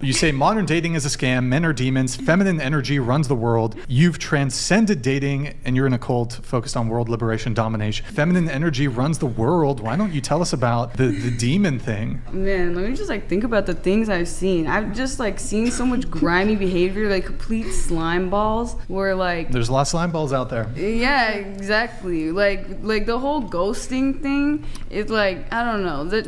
You say modern dating is a scam, men are demons, feminine energy runs the world. You've transcended dating and you're in a cult focused on world liberation, domination. Feminine energy runs the world. Why don't you tell us about the demon thing? Man, let me just think about the things I've seen. I've just seen so much grimy behavior, complete slime balls where There's a lot of slime balls out there. Yeah, exactly. Like the whole ghosting thing is I don't know.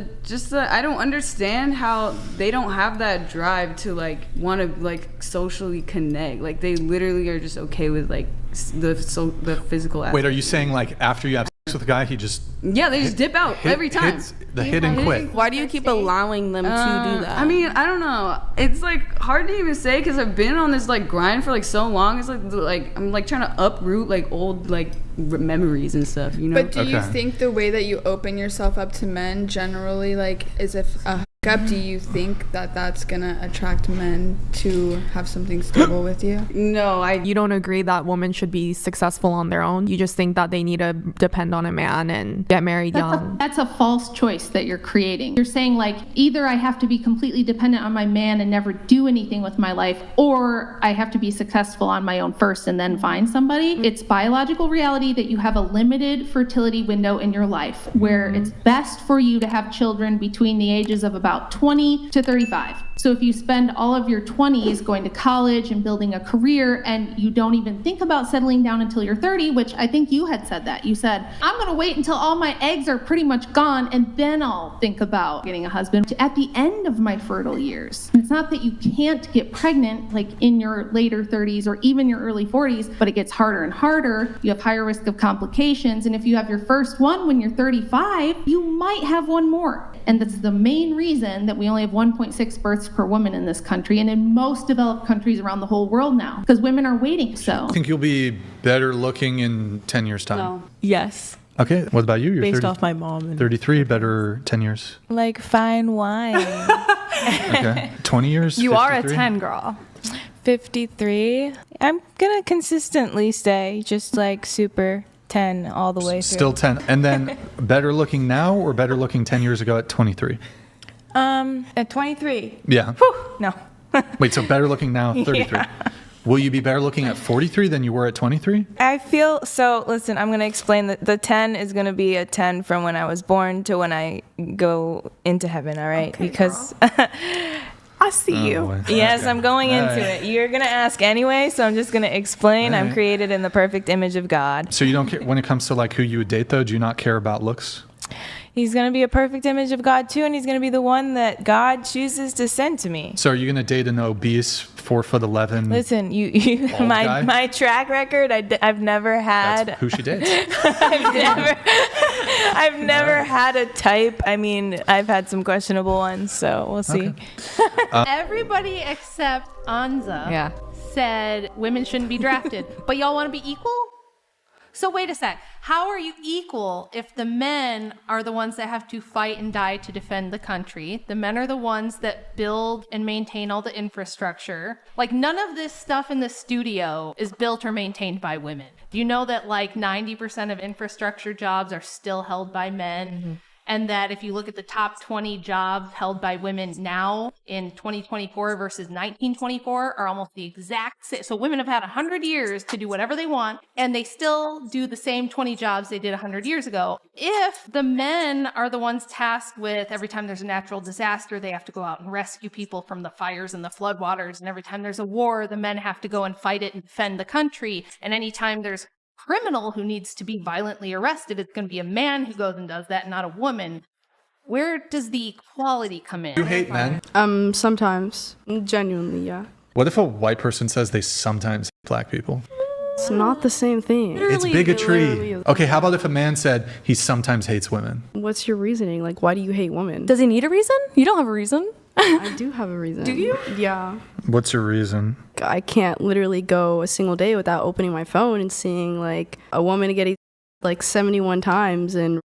I don't understand how they don't have that drive to want to socially connect. They literally are just okay with the physical aspect. Wait, are you saying after you have sex with a guy, he just they just dip out every time. Hits the hit and quit. Why do you keep allowing them to do that? I mean, I don't know. It's hard to even say because I've been on this grind for so long. It's I'm trying to uproot old memories and stuff. You know. But do you think the way that you open yourself up to men generally is if a hookup, do you think that that's gonna attract men to have something stable with you? No, You don't agree that women should be successful on their own? You just think that they need to depend on a man and get married young? That's a false choice that you're creating. You're saying either I have to be completely dependent on my man and never do anything with my life, or I have to be successful on my own first and then find somebody. It's biological reality that you have a limited fertility window in your life where it's best for you to have children between the ages of about 20 to 35. So if you spend all of your 20s going to college and building a career and you don't even think about settling down until you're 30, which I think you had said that. You said, I'm going to wait until all my eggs are pretty much gone and then I'll think about getting a husband at the end of my fertile years. And it's not that you can't get pregnant in your later 30s or even your early 40s, but it gets harder and harder. You have higher risk of complications. And if you have your first one when you're 35, you might have one more. And that's the main reason that we only have 1.6 births per woman in this country and in most developed countries around the whole world now, because women are waiting. So I think you'll be better looking in 10 years time. No. Yes. Okay, what about you? You're Based off my mom. 33, better 10 years. Fine wine. Okay, 20 years? You 53? are a 10 girl. 53. I'm going to consistently stay just super 10 all the way through. Still 10. And then better looking now or better looking 10 years ago at 23? At 23. Yeah. Whew, no. Wait, so better looking now, 33. Yeah. Will you be better looking at 43 than you were at 23? I feel so. Listen, I'm going to explain that the 10 is going to be a 10 from when I was born to when I go into heaven, all right? Okay, because I see you. Boy. yes, Okay. I'm going into it. You're going to ask anyway, so I'm just going to explain. All I'm right. created in the perfect image of God. So you don't care when it comes to who you would date though? Do you not care about looks? He's going to be a perfect image of God too, and he's going to be the one that God chooses to send to me. So are you going to date an obese 4'11"? Listen, you Bald guy? my track record. I've never had. That's who she dates. I've never had a type. I mean, I've had some questionable ones, so we'll see. Okay. everybody except Anza said women shouldn't be drafted, but y'all want to be equal? So wait a sec. How are you equal if the men are the ones that have to fight and die to defend the country? The men are the ones that build and maintain all the infrastructure. None of this stuff in the studio is built or maintained by women. Do you know that 90% of infrastructure jobs are still held by men? Mm-hmm. And that if you look at the top 20 jobs held by women now in 2024 versus 1924 are almost the exact same. So women have had 100 years to do whatever they want, and they still do the same 20 jobs they did 100 years ago. If the men are the ones tasked with every time there's a natural disaster, they have to go out and rescue people from the fires and the floodwaters. And every time there's a war, the men have to go and fight it and defend the country. And anytime there's criminal who needs to be violently arrested, it's going to be a man who goes and does that, not a woman. Where does the equality come in? You hate men? Sometimes. Genuinely, yeah. What if a white person says they sometimes hate black people? It's not the same thing. It's bigotry. Okay, how about if a man said he sometimes hates women? What's your reasoning? Why do you hate women? Does he need a reason? You don't have a reason. I do have a reason. Do you? Yeah. What's your reason? I can't literally go a single day without opening my phone and seeing a woman getting 71 times and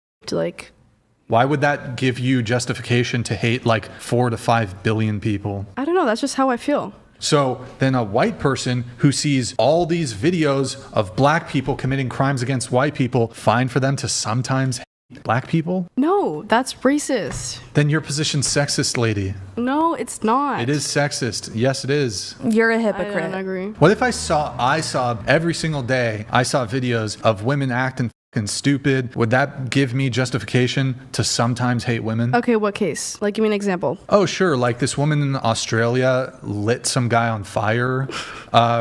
Why would that give you justification to hate 4 to 5 billion people? I don't know. That's just how I feel. So then a white person who sees all these videos of black people committing crimes against white people, fine for them to sometimes hate Black people? No, that's racist. Then your position's sexist, lady. No, it's not. It is sexist. Yes, it is. You're a I hypocrite. don't agree. What if I saw every single day, I saw videos of women acting fucking stupid? Would that give me justification to sometimes hate women? Okay, what case? Like, give me an example. Oh, sure. Like this woman in Australia lit some guy on fire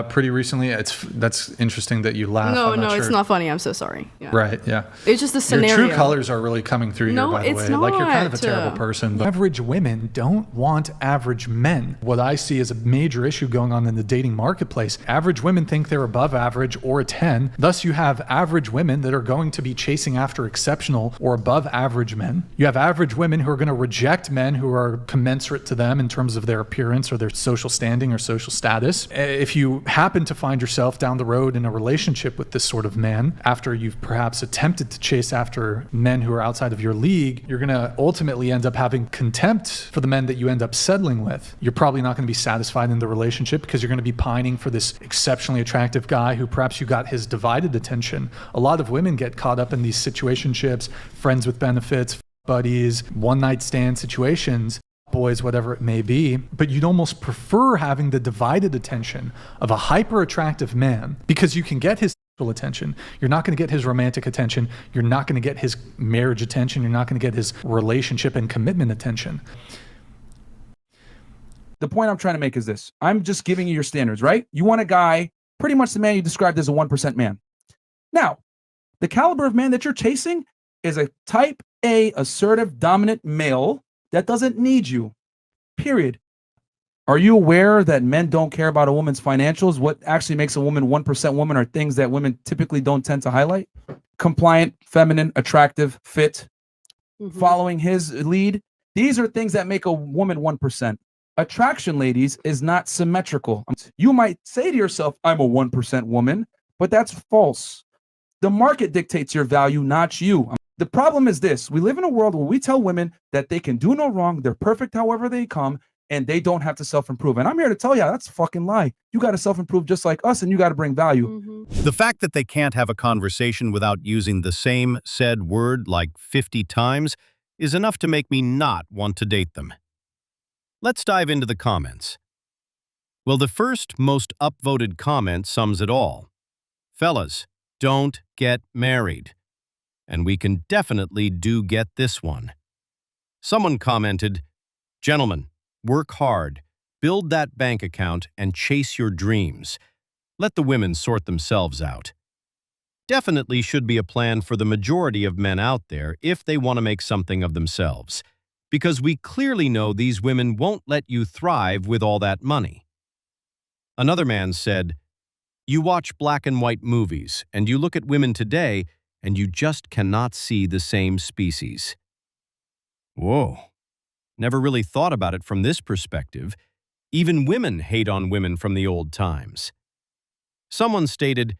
pretty recently. That's interesting that you laugh. No, I'm not it's sure. not funny. I'm so sorry. Yeah. Right, yeah. It's just the scenario. Your true colors are really coming through No, here, by the it's way. Like, you're kind of a not. terrible person. But average women don't want average men. What I see as a major issue going on in the dating marketplace, average women think they're above average or a 10. Thus, you have average women that are going to be chasing after exceptional or above average men. You have average women who are going to reject men who are commensurate to them in terms of their appearance or their social standing or social status. If you happen to find yourself down the road in a relationship with this sort of man, after you've perhaps attempted to chase after men who are outside of your league, you're going to ultimately end up having contempt for the men that you end up settling with. You're probably not going to be satisfied in the relationship because you're going to be pining for this exceptionally attractive guy who perhaps you got his divided attention. A lot of women get caught up in these situationships, friends with benefits, buddies, one-night stand situations, boys, whatever it may be, but you'd almost prefer having the divided attention of a hyper-attractive man because you can get his sexual attention. You're not going to get his romantic attention. You're not going to get his marriage attention. You're not going to get his relationship and commitment attention. The point I'm trying to make is this. I'm just giving you your standards, right? You want a guy, pretty much the man you described as a 1% man. Now, the caliber of man that you're chasing is a type A, assertive, dominant male that doesn't need you, period. Are you aware that men don't care about a woman's financials? What actually makes a woman 1% woman are things that women typically don't tend to highlight. Compliant, feminine, attractive, fit, following his lead. These are things that make a woman 1%. Attraction, ladies, is not symmetrical. You might say to yourself, I'm a 1% woman, but that's false. The market dictates your value, not you. The problem is this. We live in a world where we tell women that they can do no wrong, they're perfect however they come, and they don't have to self-improve. And I'm here to tell you, that's a fucking lie. You got to self-improve just like us, and you got to bring value. The fact that they can't have a conversation without using the same said word like 50 times is enough to make me not want to date them. Let's dive into the comments. Well, the first most upvoted comment sums it all. Fellas, don't get married. And we can definitely get this one. Someone commented, gentlemen, work hard, build that bank account, and chase your dreams. Let the women sort themselves out. Definitely should be a plan for the majority of men out there if they want to make something of themselves, because we clearly know these women won't let you thrive with all that money. Another man said, you watch black and white movies, and you look at women today, and you just cannot see the same species. Whoa. Never really thought about it from this perspective. Even women hate on women from the old times. Someone stated,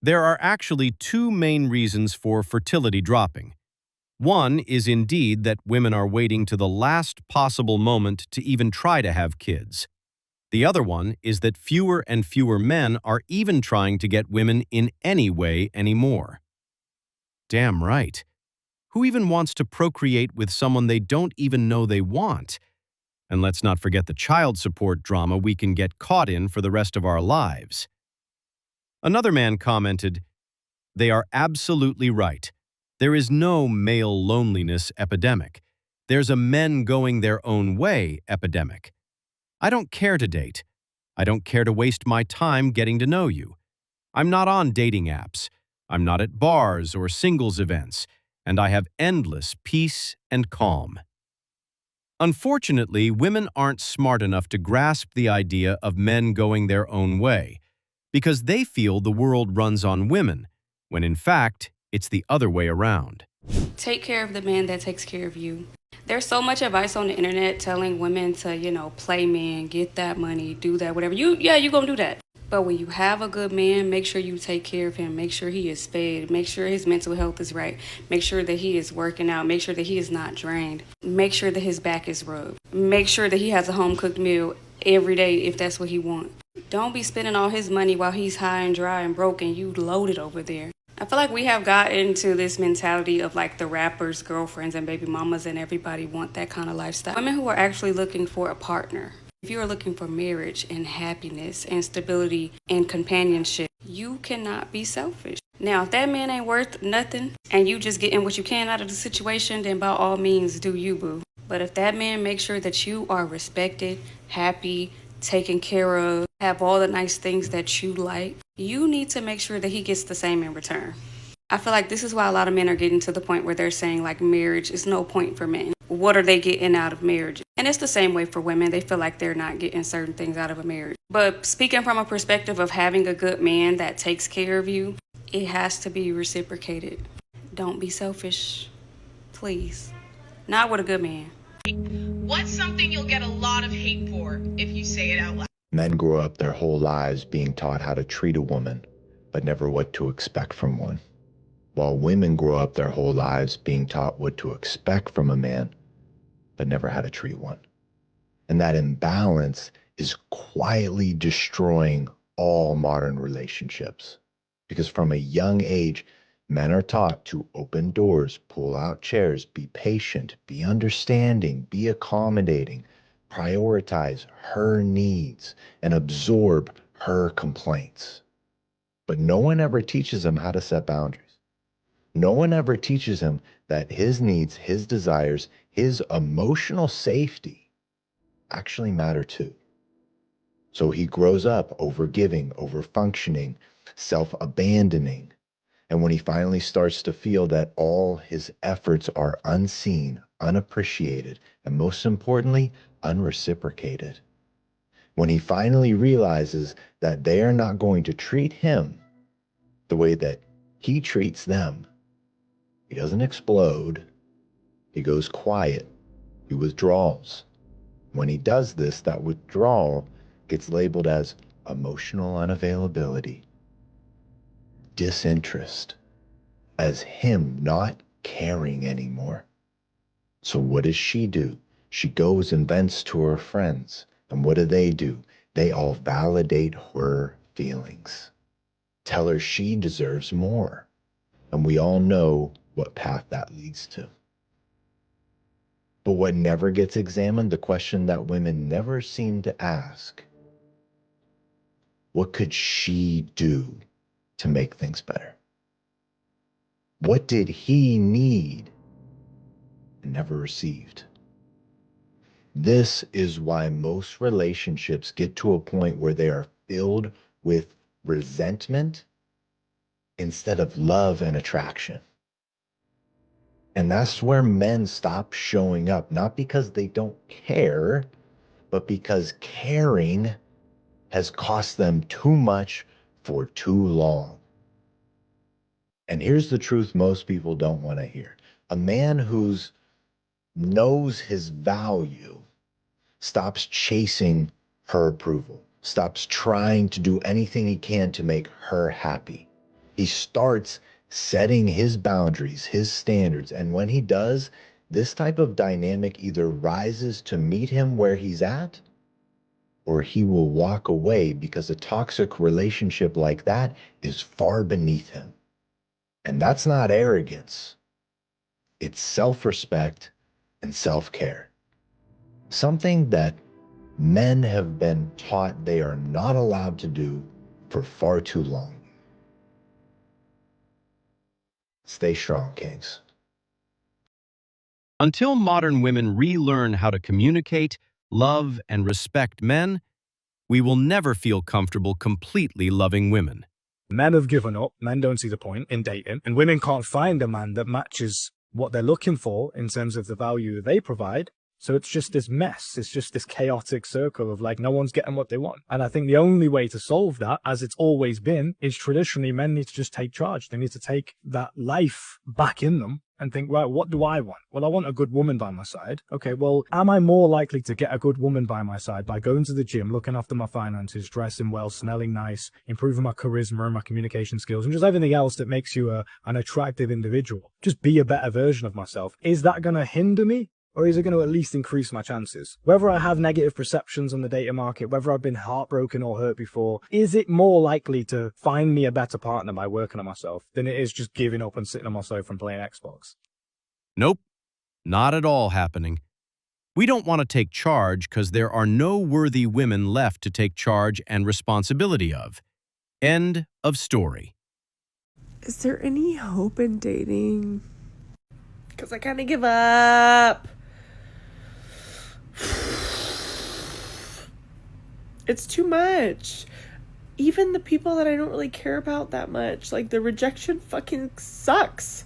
there are actually two main reasons for fertility dropping. One is indeed that women are waiting to the last possible moment to even try to have kids. The other one is that fewer and fewer men are even trying to get women in any way anymore. Damn right. Who even wants to procreate with someone they don't even know they want? And let's not forget the child support drama we can get caught in for the rest of our lives. Another man commented, they are absolutely right. There is no male loneliness epidemic. There's a men going their own way epidemic. I don't care to date. I don't care to waste my time getting to know you. I'm not on dating apps. I'm not at bars or singles events, and I have endless peace and calm. Unfortunately, women aren't smart enough to grasp the idea of men going their own way, because they feel the world runs on women, when in fact, it's the other way around. Take care of the man that takes care of you. There's so much advice on the internet telling women to, play men, get that money, do that, whatever. You're gonna do that. But when you have a good man, make sure you take care of him. Make sure he is fed. Make sure his mental health is right. Make sure that he is working out. Make sure that he is not drained. Make sure that his back is rubbed. Make sure that he has a home-cooked meal every day if that's what he wants. Don't be spending all his money while he's high and dry and broke and you loaded over there. I feel like we have gotten to this mentality of like the rappers, girlfriends, and baby mamas, and everybody want that kind of lifestyle. Women who are actually looking for a partner. If you are looking for marriage and happiness and stability and companionship, you cannot be selfish. Now, if that man ain't worth nothing and you just getting what you can out of the situation, then by all means, do you, boo. But if that man makes sure that you are respected, happy, taken care of, have all the nice things that you like, you need to make sure that he gets the same in return. I feel like this is why a lot of men are getting to the point where they're saying like marriage is no point for men. What are they getting out of marriage? And it's the same way for women. They feel like they're not getting certain things out of a marriage. But speaking from a perspective of having a good man that takes care of you, it has to be reciprocated. Don't be selfish, please. Not with a good man. What's something you'll get a lot of hate for if you say it out loud? Men grow up their whole lives being taught how to treat a woman, but never what to expect from one. While women grow up their whole lives being taught what to expect from a man, but never how to treat one. And that imbalance is quietly destroying all modern relationships. Because from a young age, men are taught to open doors, pull out chairs, be patient, be understanding, be accommodating, prioritize her needs, and absorb her complaints. But no one ever teaches them how to set boundaries. No one ever teaches him that his needs, his desires, his emotional safety actually matter too. So he grows up over-giving, over-functioning, self-abandoning. And when he finally starts to feel that all his efforts are unseen, unappreciated, and most importantly, unreciprocated, when he finally realizes that they are not going to treat him the way that he treats them, he doesn't explode. He goes quiet. He withdraws. When he does this, that withdrawal gets labeled as emotional unavailability, disinterest, as him not caring anymore. So what does she do? She goes and vents to her friends. And what do? They all validate her feelings, tell her she deserves more. And we all know what path that leads to. But what never gets examined, the question that women never seem to ask, what could she do to make things better? What did he need and never received? This is why most relationships get to a point where they are filled with resentment instead of love and attraction. And that's where men stop showing up, not because they don't care, but because caring has cost them too much for too long. And here's the truth most people don't want to hear. A man who knows his value stops chasing her approval, stops trying to do anything he can to make her happy. He starts setting his boundaries, his standards. And when he does, this type of dynamic either rises to meet him where he's at, or he will walk away because a toxic relationship like that is far beneath him. And that's not arrogance. It's self-respect and self-care. Something that men have been taught they are not allowed to do for far too long. Stay strong, Kings. Until modern women relearn how to communicate, love, and respect men, we will never feel comfortable completely loving women. Men have given up. Men don't see the point in dating. And women can't find a man that matches what they're looking for in terms of the value they provide. So it's just this mess. It's just this chaotic circle of like no one's getting what they want. And I think the only way to solve that, as it's always been, is traditionally men need to just take charge. They need to take that life back in them and think, right, what do I want? Well, I want a good woman by my side. Okay, well, am I more likely to get a good woman by my side by going to the gym, looking after my finances, dressing well, smelling nice, improving my charisma and my communication skills, and just everything else that makes you an attractive individual? Just be a better version of myself. Is that going to hinder me? or is it going to at least increase my chances? Whether I have negative perceptions on the dating market, whether I've been heartbroken or hurt before, is it more likely to find me a better partner by working on myself than it is just giving up and sitting on my sofa and playing Xbox? Nope, not at all happening. We don't want to take charge because there are no worthy women left to take charge and responsibility of. End of story. Is there any hope in dating? Because I kind of give up. It's too much. Even the people that I don't really care about that much, like the rejection fucking sucks.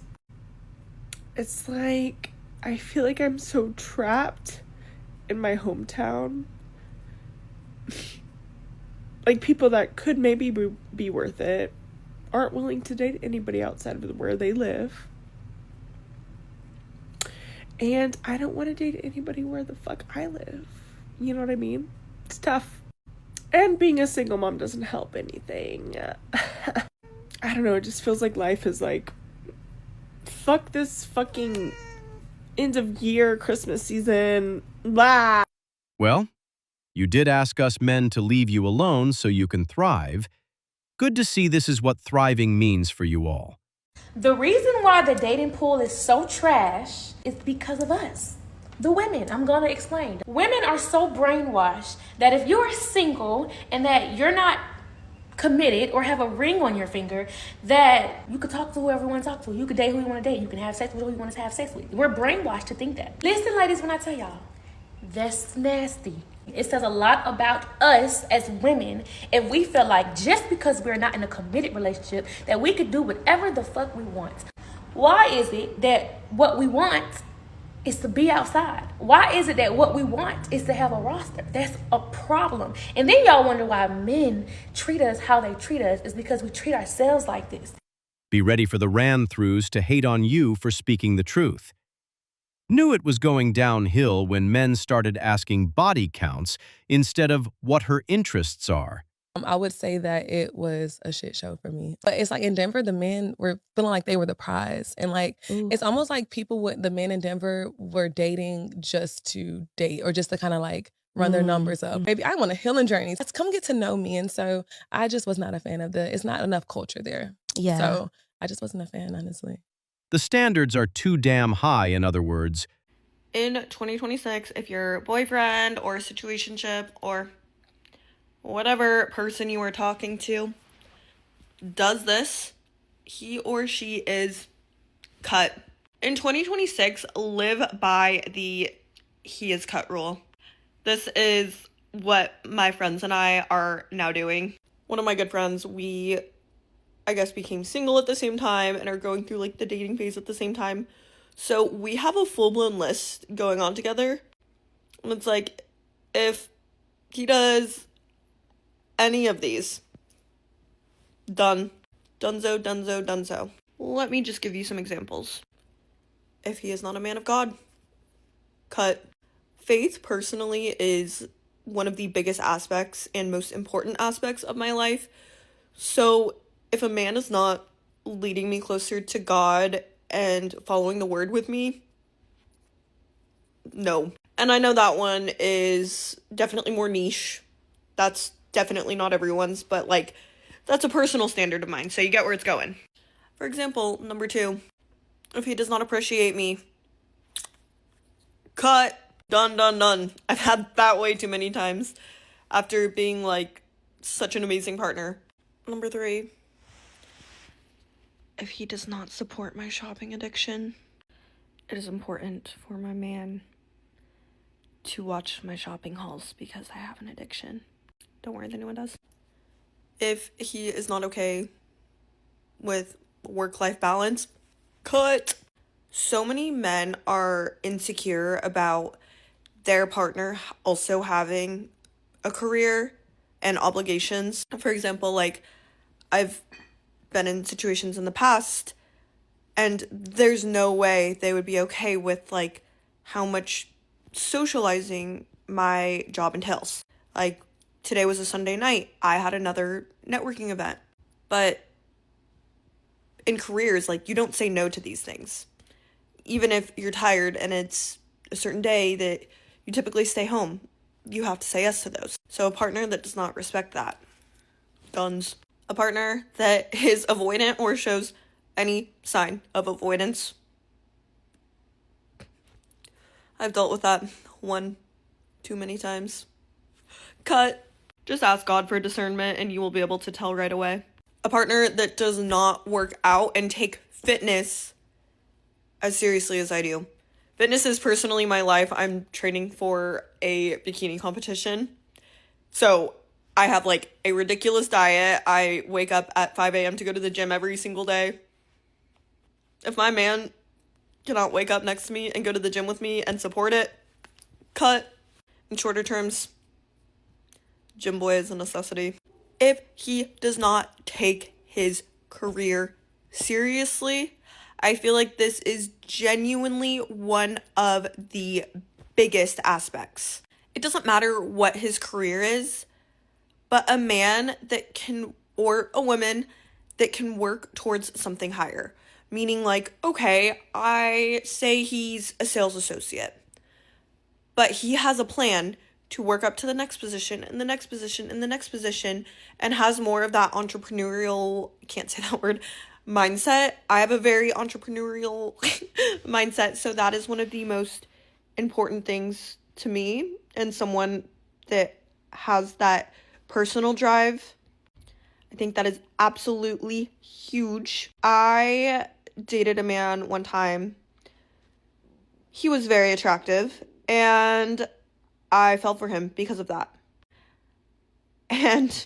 It's like, I feel like I'm so trapped in my hometown. Like people that could maybe be worth it aren't willing to date anybody outside of where they live. And I don't want to date anybody where the fuck I live. You know what I mean? It's tough. And being a single mom doesn't help anything. I don't know, it just feels like life is like, fuck this fucking end of year Christmas season. Blah. Well, you did ask us men to leave you alone so you can thrive. Good to see this is what thriving means for you all. The reason why the dating pool is so trash is because of us. The women, I'm gonna explain. Women are so brainwashed that if you're single and that you're not committed or have a ring on your finger, that you could talk to whoever you want to talk to. You could date who you want to date. You can have sex with who you want to have sex with. We're brainwashed to think that. Listen, ladies, when I tell y'all, that's nasty. It says a lot about us as women if we feel like just because we're not in a committed relationship that we could do whatever the fuck we want. Why is it that what we want is to be outside? Why is it that what we want is to have a roster? That's a problem. And then y'all wonder why men treat us how they treat us is because we treat ourselves like this. Be ready for the ran-throughs to hate on you for speaking the truth. Knew it was going downhill when men started asking body counts instead of what her interests are. I would say that it was a shit show for me. But it's like in Denver, the men were feeling like they were the prize. And like, it's almost like the men in Denver were dating just to date or just to kind of like run their numbers up. Maybe I want a healing journey. Let's come get to know me. And so I just was not a fan of it's not enough culture there. Yeah. So I just wasn't a fan, honestly. The standards are too damn high, in other words. In 2026, if your boyfriend or situationship or whatever person you are talking to does this, he or she is cut. In 2026, live by the he is cut rule. This is what my friends and I are now doing. One of my good friends, we, I guess, became single at the same time and are going through like the dating phase at the same time. So we have a full-blown list going on together. And it's like, if he does any of these, done. Dunzo, dunzo, dunzo. Let me just give you some examples. If he is not a man of God, cut. Faith, personally, is one of the biggest aspects and most important aspects of my life. So if a man is not leading me closer to God and following the word with me, no. And I know that one is definitely more niche. That's definitely not everyone's, but like, that's a personal standard of mine, so you get where it's going. For example, number 2, if he does not appreciate me, cut. Done, done, done. I've had that way too many times after being like such an amazing partner. Number 3, if he does not support my shopping addiction, it is important for my man to watch my shopping hauls because I have an addiction. Don't worry if anyone does. If he is not okay with work-life balance, cut. So many men are insecure about their partner also having a career and obligations. For example, like, I've been in situations in the past and there's no way they would be okay with like how much socializing my job entails. Like, today was a Sunday night. I had another networking event. But in careers, like, you don't say no to these things. Even if you're tired and it's a certain day that you typically stay home. You have to say yes to those. So a partner that does not respect that. Guns. A partner that is avoidant or shows any sign of avoidance. I've dealt with that one too many times. Cut. Just ask God for discernment and you will be able to tell right away. A partner that does not work out and take fitness as seriously as I do. Fitness is personally my life. I'm training for a bikini competition. So I have like a ridiculous diet. I wake up at 5 a.m. to go to the gym every single day. If my man cannot wake up next to me and go to the gym with me and support it, cut. In shorter terms, gym boy is a necessity. If he does not take his career seriously, I feel like this is genuinely one of the biggest aspects. It doesn't matter what his career is, but a man that can, or a woman that can work towards something higher. Meaning like, okay, I say he's a sales associate, but he has a plan to work up to the next position and the next position and the next position and has more of that entrepreneurial, can't say that word, mindset. I have a very entrepreneurial mindset, so that is one of the most important things to me, and someone that has that personal drive. I think that is absolutely huge. I dated a man one time. He was very attractive and I fell for him because of that. And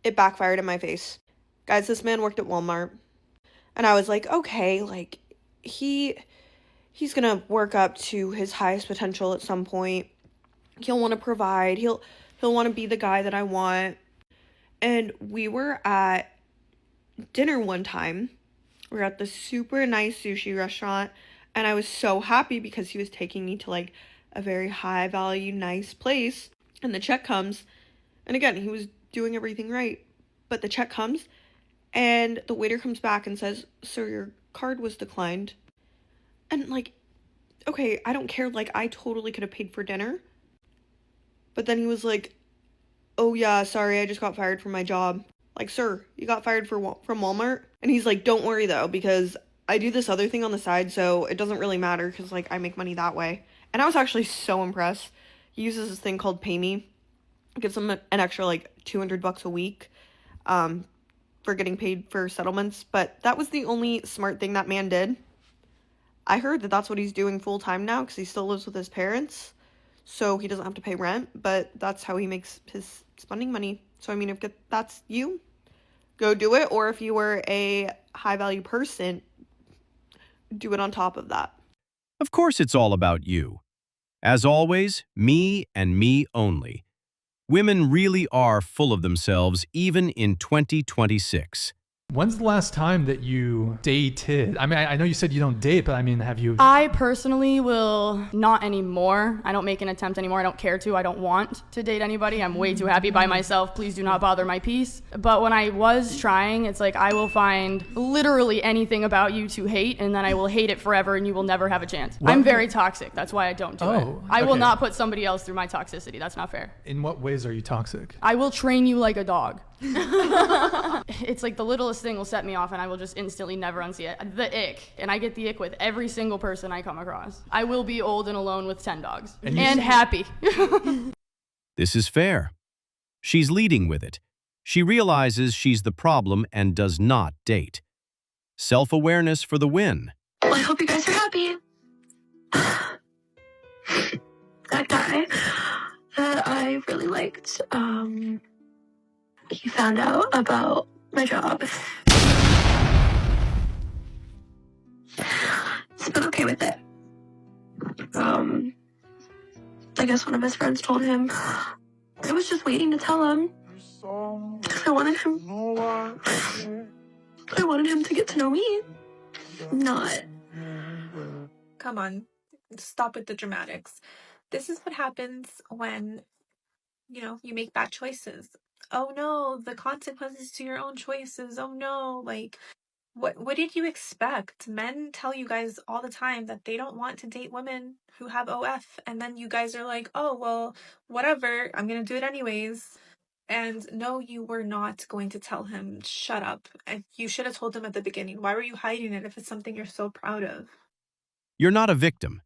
it backfired in my face. Guys, this man worked at Walmart. And I was like, okay, like he's gonna work up to his highest potential at some point. He'll want to provide. He'll want to be the guy that I want. And we were at dinner one time. We were at this super nice sushi restaurant. And I was so happy because he was taking me to like a very high value, nice place. And the check comes. And again, he was doing everything right. But the check comes and the waiter comes back and says, "Sir, your card was declined." And like, okay, I don't care. Like, I totally could have paid for dinner. But then he was like, "Oh yeah, sorry, I just got fired from my job." Like, sir, you got fired from Walmart? And he's like, "Don't worry though, because I do this other thing on the side, so it doesn't really matter because like I make money that way." And I was actually so impressed. He uses this thing called Pay Me. It gives him an extra like $200 a week for getting paid for settlements. But that was the only smart thing that man did. I heard that that's what he's doing full time now because he still lives with his parents. So he doesn't have to pay rent, but that's how he makes his spending money. So I mean, if that's you, go do it. Or if you were a high value person, do it on top of that. Of course it's all about you. As always, me and me only. Women really are full of themselves even in 2026. When's the last time that you dated? I mean, I know you said you don't date, but I mean, have you? I personally will not anymore. I don't make an attempt anymore. I don't care to. I don't want to date anybody. I'm way too happy by myself. Please do not bother my peace. But when I was trying, it's like I will find literally anything about you to hate, and then I will hate it forever, and you will never have a chance. What? I'm very toxic. That's why I don't do it. I will okay. not put somebody else through my toxicity. That's not fair. In what ways are you toxic? I will train you like a dog. It's like the littlest thing will set me off and I will just instantly never unsee it. The ick. And I get the ick with every single person I come across. I will be old and alone with 10 dogs. And happy. This is fair. She's leading with it. She realizes she's the problem and does not date. Self-awareness for the win. Well, I hope you guys are happy. That guy that I really liked, he found out about my job. He's been okay with it. I guess one of his friends told him. I was just waiting to tell him. I wanted him to get to know me. Not. Come on, stop with the dramatics. This is what happens when, you make bad choices. Oh no, the consequences to your own choices. Oh no, like, What did you expect? Men tell you guys all the time that they don't want to date women who have OF, and then you guys are like, oh, well, whatever, I'm gonna do it anyways. And no, you were not going to tell him, shut up. And you should have told him at the beginning. Why were you hiding it if it's something you're so proud of? You're not a victim.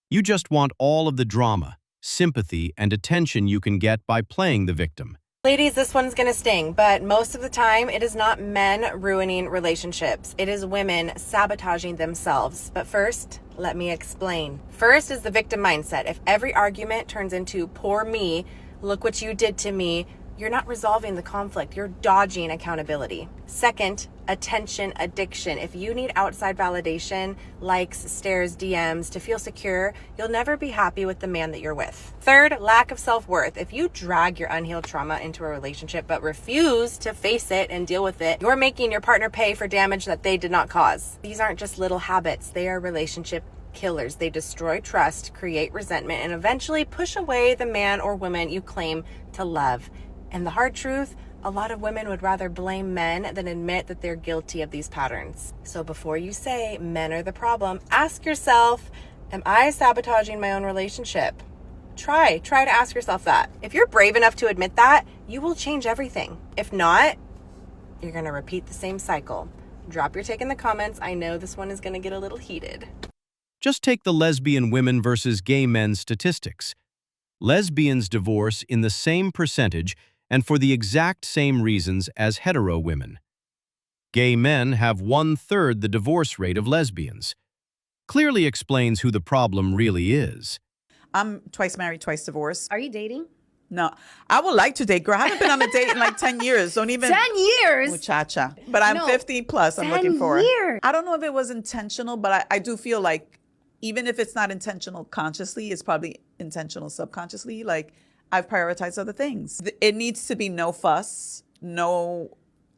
You just want all of the drama, sympathy, and attention you can get by playing the victim. Ladies, this one's gonna sting, but most of the time it is not men ruining relationships. It is women sabotaging themselves. But first, let me explain. First is the victim mindset. If every argument turns into poor me, look what you did to me, you're not resolving the conflict. You're dodging accountability. Second, attention addiction. If you need outside validation, likes, stares, DMs to feel secure, you'll never be happy with the man that you're with. Third, lack of self-worth. If you drag your unhealed trauma into a relationship but refuse to face it and deal with it, you're making your partner pay for damage that they did not cause. These aren't just little habits. They are relationship killers. They destroy trust, create resentment, and eventually push away the man or woman you claim to love. And the hard truth, a lot of women would rather blame men than admit that they're guilty of these patterns. So before you say men are the problem, ask yourself, am I sabotaging my own relationship? Try to ask yourself that. If you're brave enough to admit that, you will change everything. If not, you're gonna repeat the same cycle. Drop your take in the comments. I know this one is gonna get a little heated. Just take the lesbian women versus gay men statistics. Lesbians divorce in the same percentage and for the exact same reasons as hetero women. Gay men have 1/3 the divorce rate of lesbians. Clearly explains who the problem really is. I'm twice married, twice divorced. Are you dating? No, I would like to date, girl. I haven't been on a date in like 10 years. Don't even 10 years, muchacha. But I'm 50 plus. I'm looking for 10 years. I don't know if it was intentional, but I do feel like even if it's not intentional consciously, it's probably intentional subconsciously. Like I've prioritized other things. It needs to be no fuss, no.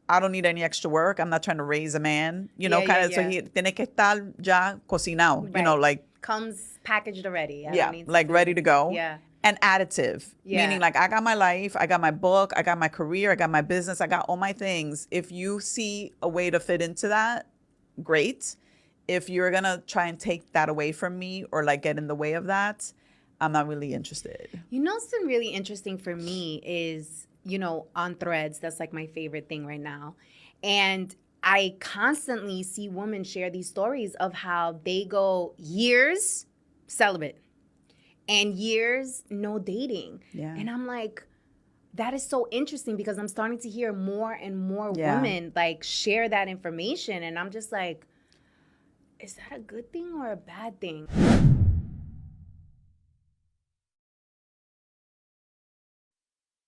I don't need any extra work. I'm not trying to raise a man, you know, kind of. So he tiene que estar ya cocinado, you know, like comes packaged already. Yeah, like ready to go. Yeah. And additive, Yeah. meaning like I got my life, I got my book, I got my career, I got my business, I got all my things. If you see a way to fit into that, great. If you're gonna try and take that away from me or like get in the way of that, I'm not really interested. You know, something really interesting for me is, you know, on Threads, that's like my favorite thing right now. And I constantly see women share these stories of how they go years celibate and years no dating. Yeah. And I'm like, that is so interesting because I'm starting to hear more and more women like share that information. And I'm just like, is that a good thing or a bad thing?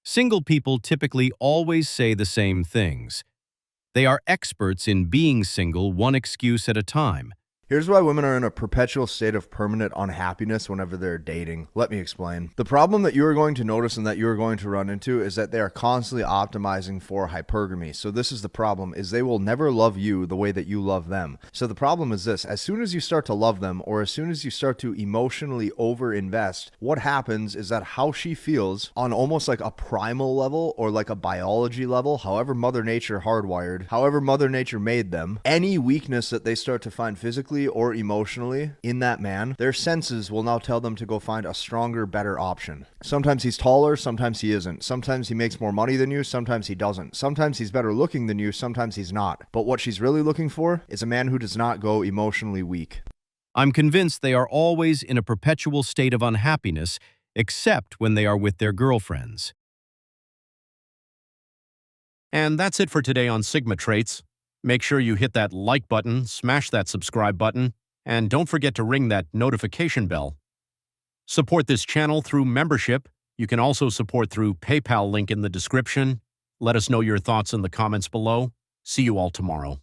Single people typically always say the same things. They are experts in being single, one excuse at a time. Here's why women are in a perpetual state of permanent unhappiness whenever they're dating. Let me explain. The problem that you are going to notice and that you are going to run into is that they are constantly optimizing for hypergamy. So this is the problem, is they will never love you the way that you love them. So the problem is this, as soon as you start to love them or as soon as you start to emotionally overinvest, what happens is that how she feels on almost like a primal level or like a biology level, however Mother Nature hardwired, however Mother Nature made them, any weakness that they start to find physically or emotionally in that man, their senses will now tell them to go find a stronger, better option. Sometimes he's taller, sometimes he isn't. Sometimes he makes more money than you, sometimes he doesn't. Sometimes he's better looking than you, sometimes he's not. But what she's really looking for is a man who does not go emotionally weak. I'm convinced they are always in a perpetual state of unhappiness, except when they are with their girlfriends. And that's it for today on Sigma Traits. Make sure you hit that like button, smash that subscribe button, and don't forget to ring that notification bell. Support this channel through membership. You can also support through PayPal link in the description. Let us know your thoughts in the comments below. See you all tomorrow.